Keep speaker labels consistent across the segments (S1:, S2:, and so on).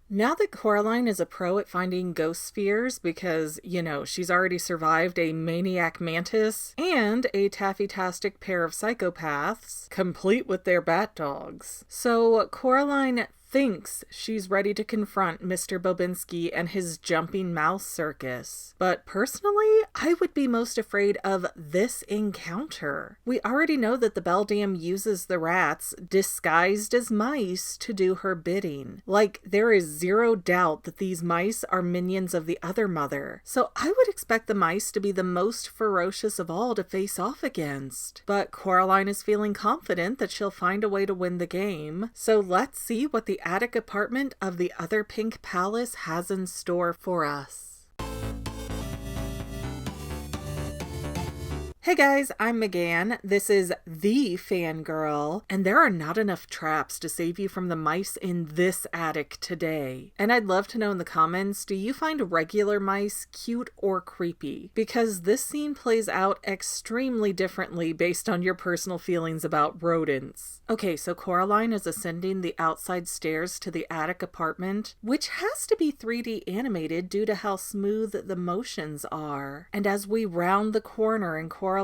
S1: Now that Coraline is a pro at finding ghost spheres because, she's already survived a maniac mantis and a taffy-tastic pair of psychopaths, complete with their bat dogs. So Coraline thinks she's ready to confront Mr. Bobinsky and his jumping mouse circus. But personally, I would be most afraid of this encounter. We already know that the beldam uses the rats, disguised as mice, to do her bidding. Like, there is zero doubt that these mice are minions of the other mother. So I would expect the mice to be the most ferocious of all to face off against. But Coraline is feeling confident that she'll find a way to win the game. So let's see what the attic apartment of the other pink palace has in store for us. Hey guys, I'm Megan. This is the Fangirl, and there are not enough traps to save you from the mice in this attic today. And I'd love to know in the comments, do you find regular mice cute or creepy? Because this scene plays out extremely differently based on your personal feelings about rodents. Okay, so Coraline is ascending the outside stairs to the attic apartment, which has to be 3D animated due to how smooth the motions are. And as we round the corner in Coraline's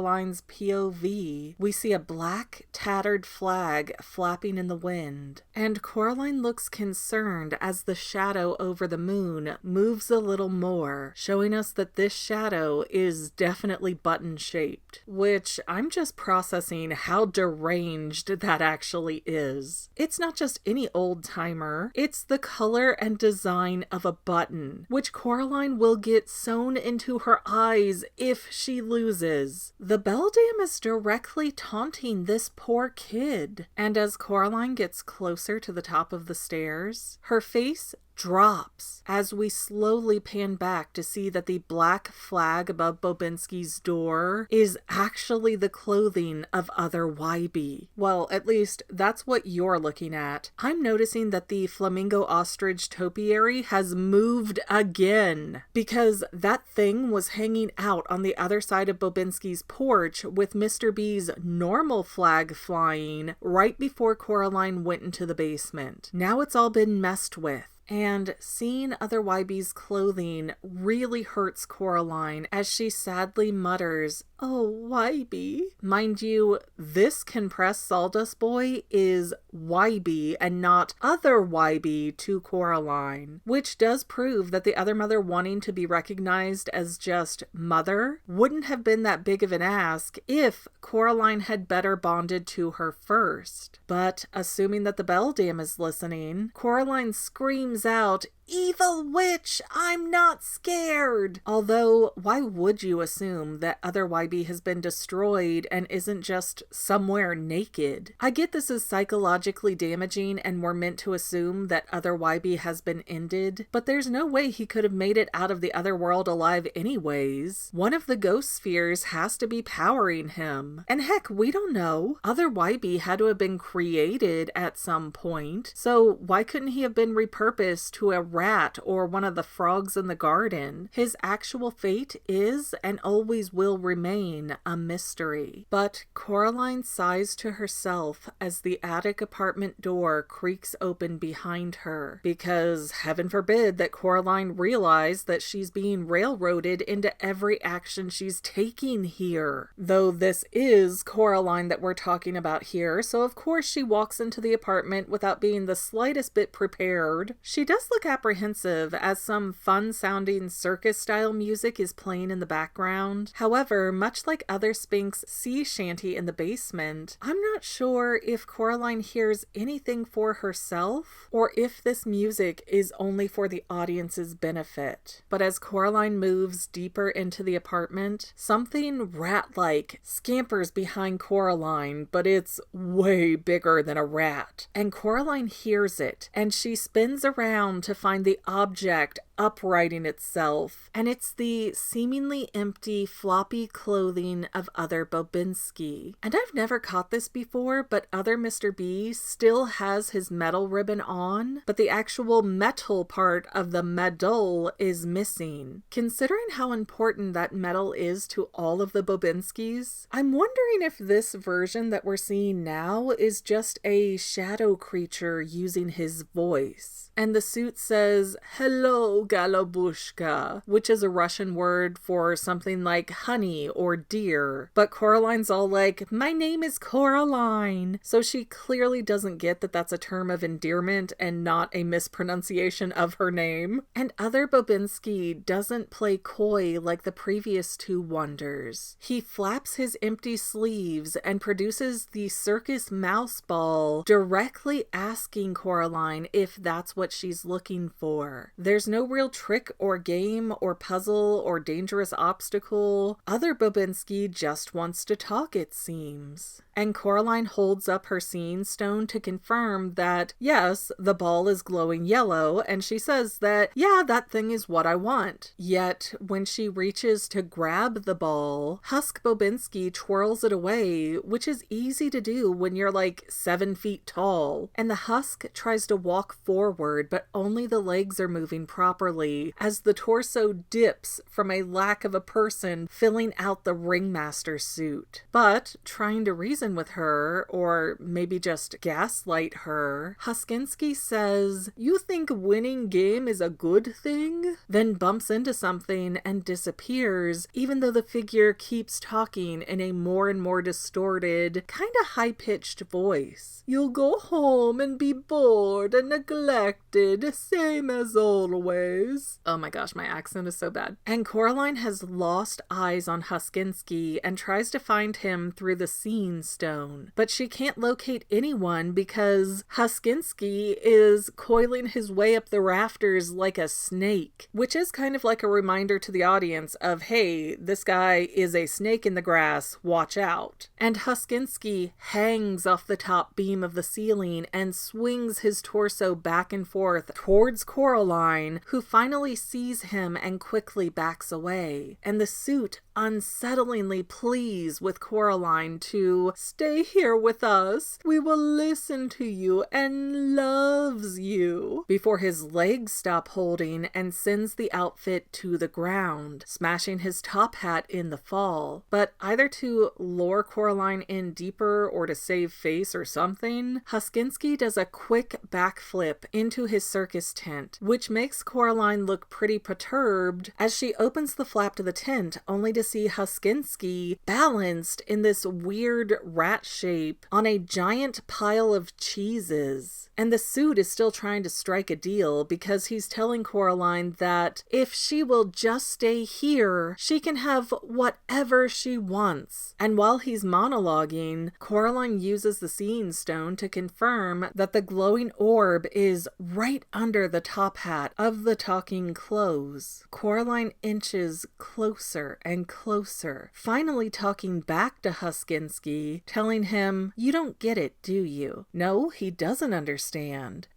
S1: POV, we see a black, tattered flag flapping in the wind. And Coraline looks concerned as the shadow over the moon moves a little more, showing us that this shadow is definitely button-shaped, which I'm just processing how deranged that actually is. It's not just any old-timer, it's the color and design of a button, which Coraline will get sewn into her eyes if she loses. The beldam is directly taunting this poor kid. And as Coraline gets closer to the top of the stairs, her face drops as we slowly pan back to see that the black flag above Bobinsky's door is actually the clothing of other YB. Well, at least that's what you're looking at. I'm noticing that the flamingo ostrich topiary has moved again because that thing was hanging out on the other side of Bobinsky's porch with Mr. B's normal flag flying right before Coraline went into the basement. Now it's all been messed with. And seeing other YB's clothing really hurts Coraline as she sadly mutters, "Oh, YB." Mind you, this compressed sawdust boy is YB and not other YB to Coraline, which does prove that the other mother wanting to be recognized as just mother wouldn't have been that big of an ask if Coraline had better bonded to her first. But assuming that the beldam is listening, Coraline screams out, "Evil witch, I'm not scared!" Although, why would you assume that other YB has been destroyed and isn't just somewhere naked? I get this is psychologically damaging and we're meant to assume that other YB has been ended, but there's no way he could have made it out of the other world alive anyways. One of the ghost spheres has to be powering him. And heck, we don't know. Other YB had to have been created at some point, so why couldn't he have been repurposed to a rat or one of the frogs in the garden? His actual fate is and always will remain a mystery. But Coraline sighs to herself as the attic apartment door creaks open behind her, because heaven forbid that Coraline realize that she's being railroaded into every action she's taking here. Though this is Coraline that we're talking about here, so of course she walks into the apartment without being the slightest bit prepared. She does look apprehensive as some fun-sounding circus-style music is playing in the background. However, much like other Spinks' sea shanty in the basement, I'm not sure if Coraline hears anything for herself or if this music is only for the audience's benefit. But as Coraline moves deeper into the apartment, something rat-like scampers behind Coraline, but it's way bigger than a rat. And Coraline hears it, and she spins around to find the object uprighting itself, and it's the seemingly empty, floppy clothing of other Bobinsky. And I've never caught this before, but other Mr. B still has his medal ribbon on, but the actual metal part of the medal is missing. Considering how important that medal is to all of the Bobinskys, I'm wondering if this version that we're seeing now is just a shadow creature using his voice. And the suit says, "Hello, Galabushka," which is a Russian word for something like honey or dear. But Coraline's all like, "My name is Coraline." So she clearly doesn't get that that's a term of endearment and not a mispronunciation of her name. And other Bobinsky doesn't play coy like the previous two wonders. He flaps his empty sleeves and produces the circus mouse ball, directly asking Coraline if that's what she's looking for. There's no real trick or game or puzzle or dangerous obstacle. Other Bobinsky just wants to talk, it seems. And Coraline holds up her seeing stone to confirm that, yes, the ball is glowing yellow, and she says that, yeah, that thing is what I want. Yet, when she reaches to grab the ball, Husk Bobinsky twirls it away, which is easy to do when you're like 7 feet tall. And the Husk tries to walk forward, but only the legs are moving properly, as the torso dips from a lack of a person filling out the ringmaster suit. But, trying to reason with her, or maybe just gaslight her, Husk-insky says, "You think winning game is a good thing?" Then bumps into something and disappears, even though the figure keeps talking in a more and more distorted, kinda high-pitched voice. "You'll go home and be bored and neglected, same as always." Oh my gosh, my accent is so bad. And Coraline has lost eyes on Husk-insky and tries to find him through the scene stone. But she can't locate anyone because Husk-insky is coiling his way up the rafters like a snake, which is kind of like a reminder to the audience of, hey, this guy is a snake in the grass, watch out. And Husk-insky hangs off the top beam of the ceiling and swings his torso back and forth towards Coraline, who finally sees him and quickly backs away. And the suit unsettlingly pleads with Coraline to stay here with us. We will listen to you and loves you, before his legs stop holding and sends the outfit to the ground, smashing his top hat in the fall. But either to lure Coraline in deeper or to save face or something, Husk-insky does a quick backflip into his circus tent, which makes Coraline look pretty perturbed as she opens the flap to the tent only to see Husk-insky balanced in this weird rat shape on a giant pile of cheeses. And the suit is still trying to strike a deal because he's telling Coraline that if she will just stay here, she can have whatever she wants. And while he's monologuing, Coraline uses the seeing stone to confirm that the glowing orb is right under the top hat of the talking clothes. Coraline inches closer and closer, finally talking back to Husk-insky, telling him, "You don't get it, do you?" No, he doesn't understand.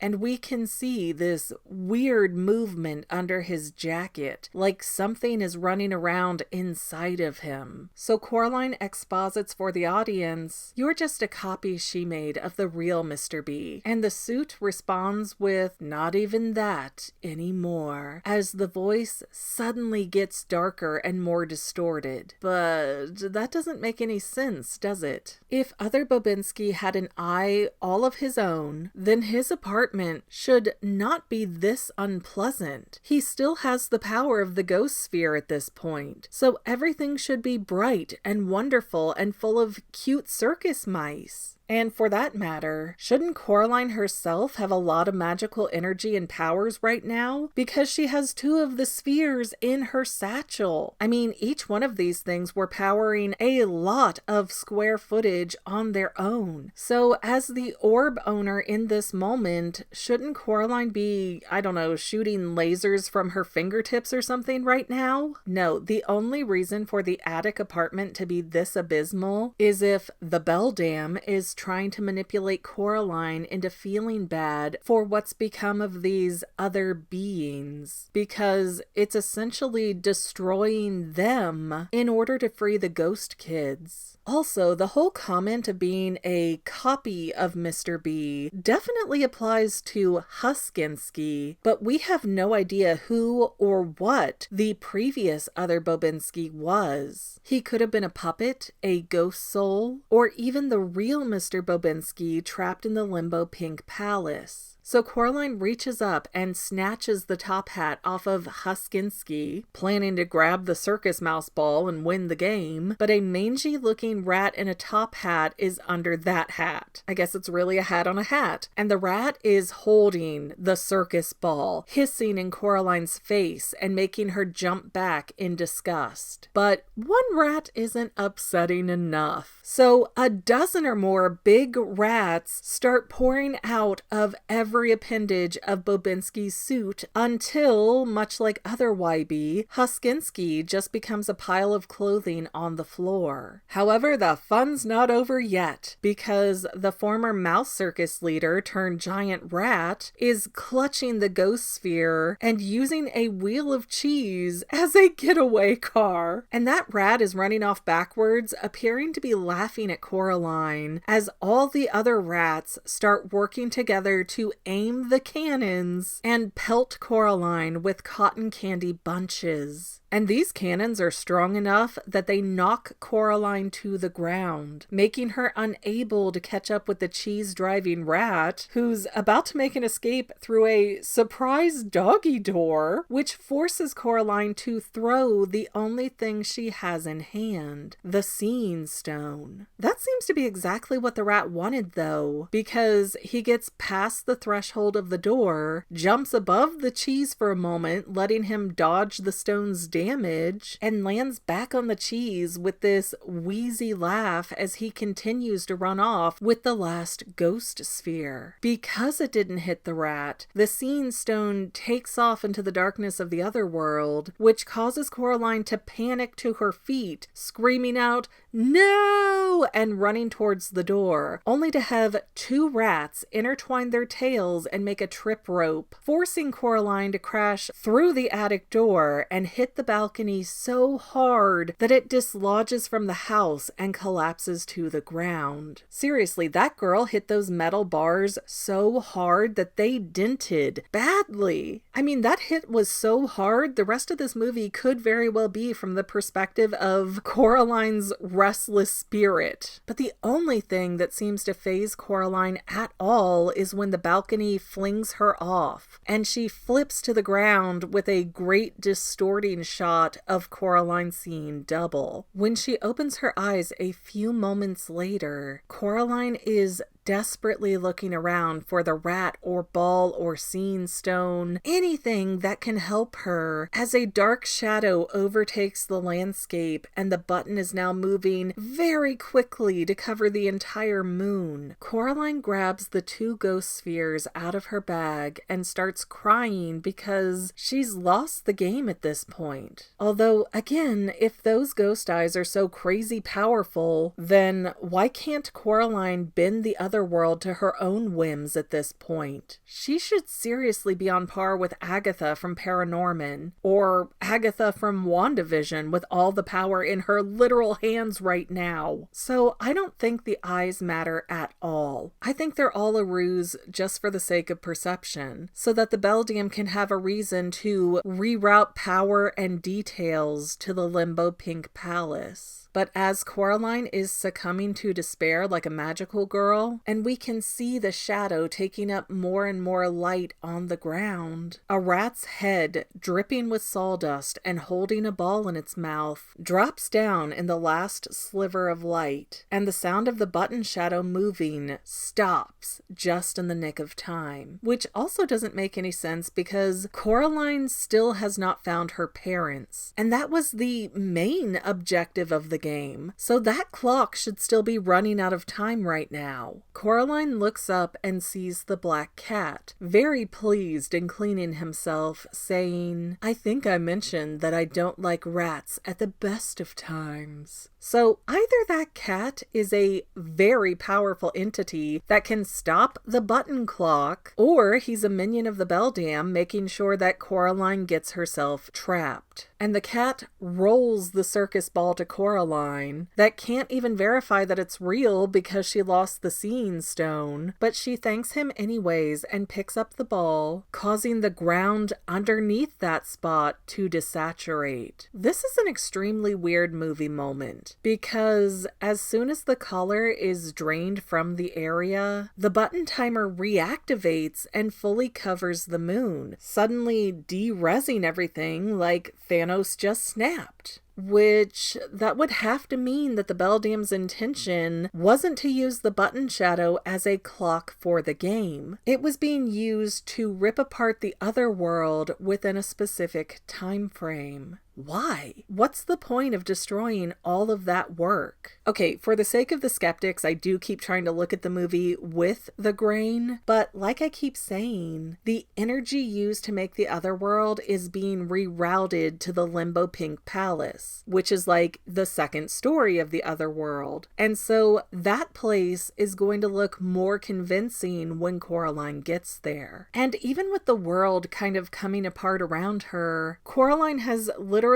S1: And we can see this weird movement under his jacket, like something is running around inside of him. So Coraline exposits for the audience, "You're just a copy she made of the real Mr. B." And the suit responds with, "Not even that anymore," as the voice suddenly gets darker and more distorted. But that doesn't make any sense, does it? If other Bobinsky had an eye all of his own, then his apartment should not be this unpleasant. He still has the power of the ghost sphere at this point, so everything should be bright and wonderful and full of cute circus mice. And for that matter, shouldn't Coraline herself have a lot of magical energy and powers right now? Because she has 2 of the spheres in her satchel. I mean, each one of these things were powering a lot of square footage on their own. So as the orb owner in this moment, shouldn't Coraline be, I don't know, shooting lasers from her fingertips or something right now? No, the only reason for the attic apartment to be this abysmal is if the beldam is trying to manipulate Coraline into feeling bad for what's become of these other beings, because it's essentially destroying them in order to free the ghost kids. Also, the whole comment of being a copy of Mr. B definitely applies to Husk-insky, but we have no idea who or what the previous other Bobinsky was. He could have been a puppet, a ghost soul, or even the real Mr. Bobinsky trapped in the Limbo Pink Palace. So Coraline reaches up and snatches the top hat off of Husk-insky, planning to grab the circus mouse ball and win the game, but a mangy-looking rat in a top hat is under that hat. I guess it's really a hat on a hat. And the rat is holding the circus ball, hissing in Coraline's face and making her jump back in disgust. But one rat isn't upsetting enough. So a dozen or more big rats start pouring out of every appendage of Bobinsky's suit until, much like other YB, Husk-insky just becomes a pile of clothing on the floor. However, the fun's not over yet, because the former mouse circus leader turned giant rat is clutching the ghost sphere and using a wheel of cheese as a getaway car. And that rat is running off backwards, appearing to be laughing at Coraline, as all the other rats start working together to aim the cannons and pelt Coraline with cotton candy bunches. And these cannons are strong enough that they knock Coraline to the ground, making her unable to catch up with the cheese-driving rat, who's about to make an escape through a surprise doggy door, which forces Coraline to throw the only thing she has in hand, the Seeing Stone. That seems to be exactly what the rat wanted, though, because he gets past the threshold of the door, jumps above the cheese for a moment, letting him dodge the stone's damage, and lands back on the cheese with this wheezy laugh as he continues to run off with the last ghost sphere. Because it didn't hit the rat, the Seeing Stone takes off into the darkness of the other world, which causes Coraline to panic to her feet, screaming out, "No!" and running towards the door, only to have two rats intertwine their tails and make a trip rope, forcing Coraline to crash through the attic door and hit the balcony so hard that it dislodges from the house and collapses to the ground. Seriously, that girl hit those metal bars so hard that they dented badly. I mean, that hit was so hard, the rest of this movie could very well be from the perspective of Coraline's restless spirit. But the only thing that seems to faze Coraline at all is when the balcony flings her off, and she flips to the ground with a great distorting shot of Coraline seeing double. When she opens her eyes a few moments later, Coraline is desperately looking around for the rat or ball or Seeing Stone, anything that can help her, as a dark shadow overtakes the landscape and the button is now moving very quickly to cover the entire moon. Coraline grabs the two ghost spheres out of her bag and starts crying because she's lost the game at this point. Although, again, if those ghost eyes are so crazy powerful, then why can't Coraline bend the other world to her own whims at this point? She should seriously be on par with Agatha from Paranorman, or Agatha from WandaVision with all the power in her literal hands right now. So I don't think the eyes matter at all. I think they're all a ruse just for the sake of perception, so that the Beldium can have a reason to reroute power and details to the Limbo Pink Palace. But as Coraline is succumbing to despair like a magical girl, and we can see the shadow taking up more and more light on the ground, a rat's head, dripping with sawdust and holding a ball in its mouth, drops down in the last sliver of light, and the sound of the button shadow moving stops just in the nick of time. Which also doesn't make any sense because Coraline still has not found her parents, and that was the main objective of the game, so that clock should still be running out of time right now. Coraline looks up and sees the black cat, very pleased and cleaning himself, saying, "I think I mentioned that I don't like rats at the best of times." So either that cat is a very powerful entity that can stop the button clock, or he's a minion of the beldam making sure that Coraline gets herself trapped. And the cat rolls the circus ball to Coraline that can't even verify that it's real because she lost the seeing stone, but she thanks him anyways and picks up the ball, causing the ground underneath that spot to desaturate. This is an extremely weird movie moment, because as soon as the color is drained from the area, the button timer reactivates and fully covers the moon, suddenly de-rezzing everything like Thanos just snapped. Which, that would have to mean that the beldam's intention wasn't to use the button shadow as a clock for the game. It was being used to rip apart the other world within a specific time frame. Why? What's the point of destroying all of that work? Okay, for the sake of the skeptics, I do keep trying to look at the movie with the grain, but like I keep saying, the energy used to make the other world is being rerouted to the Limbo Pink Palace, which is like the second story of the other world. And so that place is going to look more convincing when Coraline gets there. And even with the world kind of coming apart around her, Coraline has literally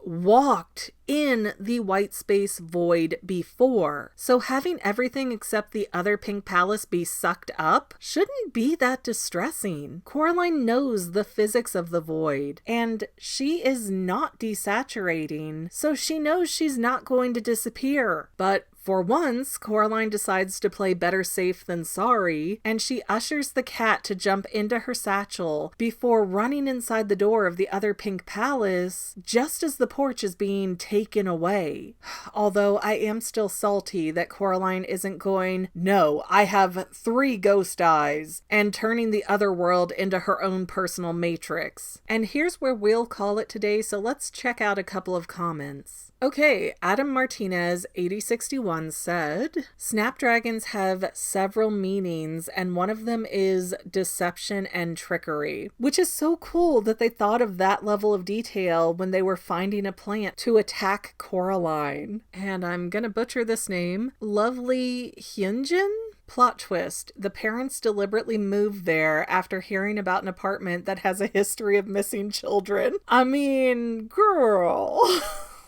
S1: walked in the white space void before. So having everything except the other pink palace be sucked up shouldn't be that distressing. Coraline knows the physics of the void, and she is not desaturating, so she knows she's not going to disappear. But for once, Coraline decides to play better safe than sorry, and she ushers the cat to jump into her satchel before running inside the door of the other pink palace just as the porch is being taken away. Although I am still salty that Coraline isn't going, "No, I have 3 ghost eyes," and turning the other world into her own personal matrix. And here's where we'll call it today, so let's check out a couple of comments. Okay, Adam Martinez 8061 said, "Snapdragons have several meanings, and one of them is deception and trickery," which is so cool that they thought of that level of detail when they were finding a plant to attack Coraline. And I'm gonna butcher this name, Lovely Hyunjin? Plot twist. The parents deliberately moved there after hearing about an apartment that has a history of missing children. I mean, girl.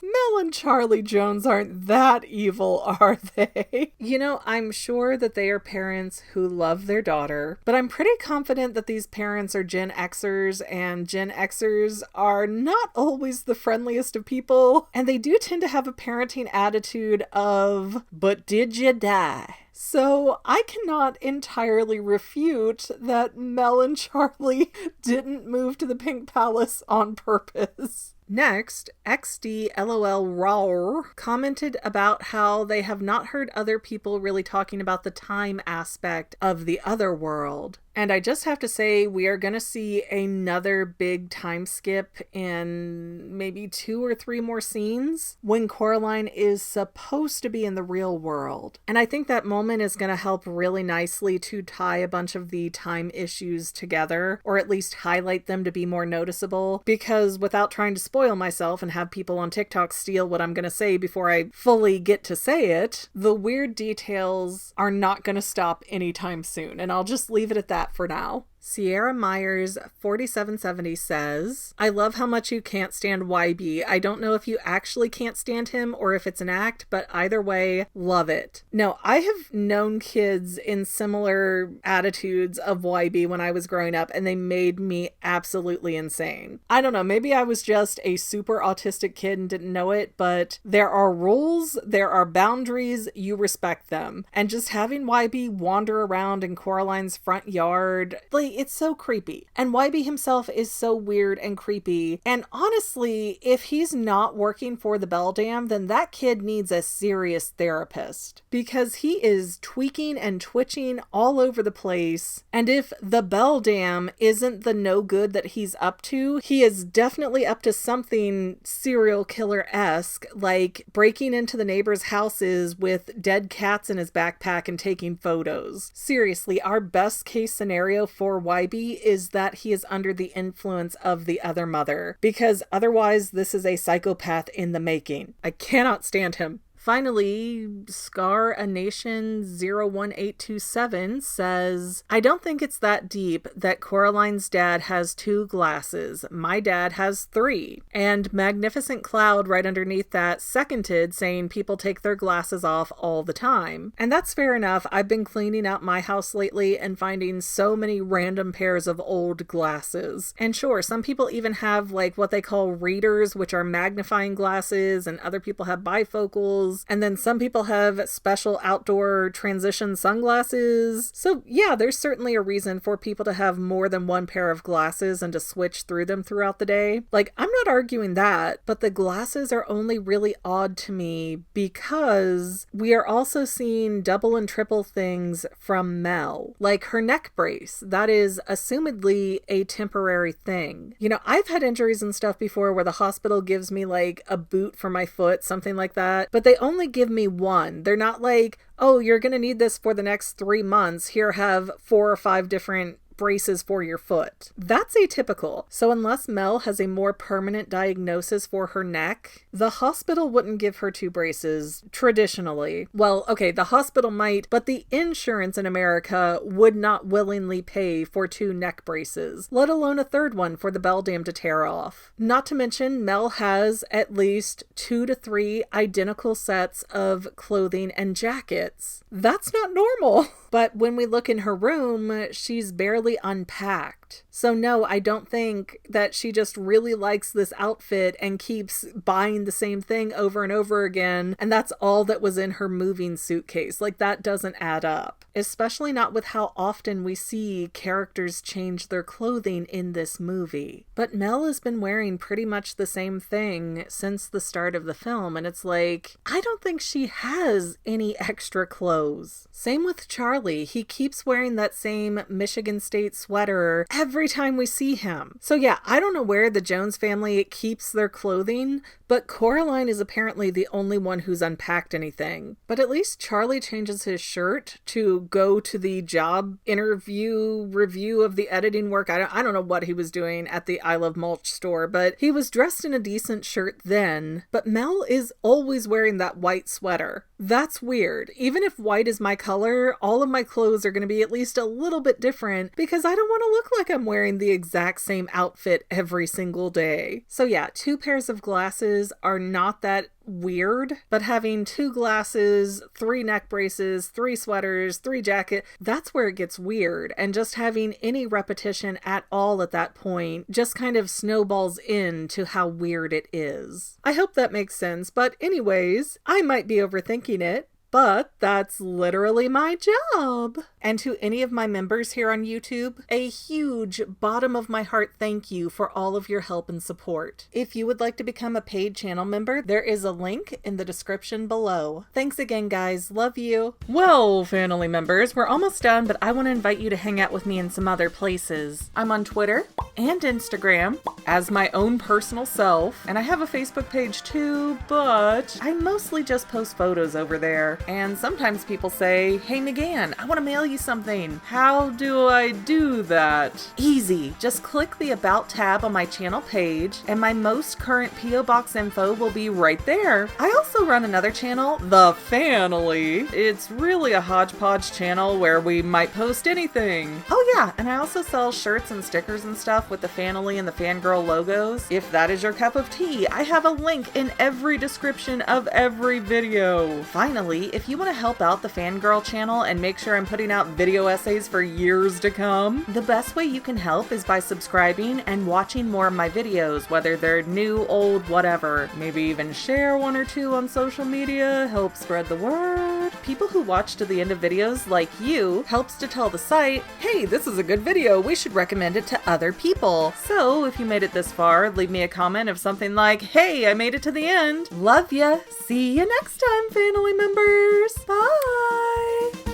S1: Mel and Charlie Jones aren't that evil, are they? You know, I'm sure that they are parents who love their daughter, but I'm pretty confident that these parents are Gen Xers, and Gen Xers are not always the friendliest of people, and they do tend to have a parenting attitude of, "But did you die?" So I cannot entirely refute that Mel and Charlie didn't move to the Pink Palace on purpose. Next, XDLOL Raw commented about how they have not heard other people really talking about the time aspect of the other world. And I just have to say, we are going to see another big time skip in maybe 2 or 3 more scenes when Coraline is supposed to be in the real world. And I think that moment is going to help really nicely to tie a bunch of the time issues together, or at least highlight them to be more noticeable, because without trying to spoil myself and have people on TikTok steal what I'm going to say before I fully get to say it, the weird details are not going to stop anytime soon. And I'll just leave it at that for now. Sierra Myers 4770 says, "I love how much you can't stand YB. I don't know if you actually can't stand him or if it's an act, but either way, love it." No, I have known kids in similar attitudes of YB when I was growing up, and they made me absolutely insane. I don't know, maybe I was just a super autistic kid and didn't know it, but there are rules, there are boundaries, you respect them. And just having YB wander around in Coraline's front yard, like, it's so creepy. And Wybie himself is so weird and creepy. And honestly, if he's not working for the Beldam, then that kid needs a serious therapist. Because he is tweaking and twitching all over the place. And if the Beldam isn't the no good that he's up to, he is definitely up to something serial killer-esque, like breaking into the neighbors' houses with dead cats in his backpack and taking photos. Seriously, our best case scenario for Wybie is that he is under the influence of the other mother, because otherwise this is a psychopath in the making. I cannot stand him. Finally, Scar a Nation 01827 says, I don't think it's that deep that Coraline's dad has 2 glasses. My dad has 3. And Magnificent Cloud right underneath that seconded, saying people take their glasses off all the time. And that's fair enough. I've been cleaning out my house lately and finding so many random pairs of old glasses. And sure, some people even have like what they call readers, which are magnifying glasses, and other people have bifocals. And then some people have special outdoor transition sunglasses. So yeah, there's certainly a reason for people to have more than one pair of glasses and to switch through them throughout the day. Like, I'm not arguing that, but the glasses are only really odd to me because we are also seeing double and triple things from Mel. Like her neck brace, that is assumedly a temporary thing. You know, I've had injuries and stuff before where the hospital gives me like a boot for my foot, something like that, but they only give me one. They're not like, oh, you're going to need this for the next 3 months. Here, have 4 or 5 different braces for your foot. That's atypical. So unless Mel has a more permanent diagnosis for her neck, the hospital wouldn't give her 2 braces traditionally. Well, okay, the hospital might, but the insurance in America would not willingly pay for 2 neck braces, let alone a 3rd one for the Beldam to tear off. Not to mention, Mel has at least 2 to 3 identical sets of clothing and jackets. That's not normal. But when we look in her room, she's barely unpacked. So no, I don't think that she just really likes this outfit and keeps buying the same thing over and over again, and that's all that was in her moving suitcase. Like, that doesn't add up. Especially not with how often we see characters change their clothing in this movie. But Mel has been wearing pretty much the same thing since the start of the film, and it's like, I don't think she has any extra clothes. Same with Charlie. He keeps wearing that same Michigan State sweater every time we see him. So yeah, I don't know where the Jones family keeps their clothing, but Coraline is apparently the only one who's unpacked anything. But at least Charlie changes his shirt to go to the job interview review of the editing work. I don't know what he was doing at the I Love Mulch store, but he was dressed in a decent shirt then. But Mel is always wearing that white sweater. That's weird. Even if white is my color, all of my clothes are going to be at least a little bit different because I don't want to look like I'm wearing the exact same outfit every single day. So yeah, 2 pairs of glasses are not that weird, but having 2 glasses, 3 neck braces, 3 sweaters, 3 jackets, that's where it gets weird. And just having any repetition at all at that point just kind of snowballs into how weird it is. I hope that makes sense, but anyways, I might be overthinking it. But that's literally my job. And to any of my members here on YouTube, a huge bottom of my heart thank you for all of your help and support. If you would like to become a paid channel member, there is a link in the description below. Thanks again, guys. Love you. Well, family members, we're almost done, but I want to invite you to hang out with me in some other places. I'm on Twitter and Instagram as my own personal self, and I have a Facebook page too, but I mostly just post photos over there. And sometimes people say, hey McGann, I want to mail you something. How do I do that? Easy. Just click the About tab on my channel page and my most current P.O. Box info will be right there. I also run another channel, The Family. It's really a hodgepodge channel where we might post anything. Oh yeah, and I also sell shirts and stickers and stuff with the Family and the Fangirl logos. If that is your cup of tea, I have a link in every description of every video. Finally, if you want to help out the Fangirl channel and make sure I'm putting out video essays for years to come, the best way you can help is by subscribing and watching more of my videos, whether they're new, old, whatever. Maybe even share 1 or 2 on social media, help spread the word. people who watch to the end of videos like you helps to tell the site, hey, this is a good video, we should recommend it to other people. So if you made it this far, leave me a comment of something like, hey, I made it to the end. Love ya. See you next time, family members. Bye.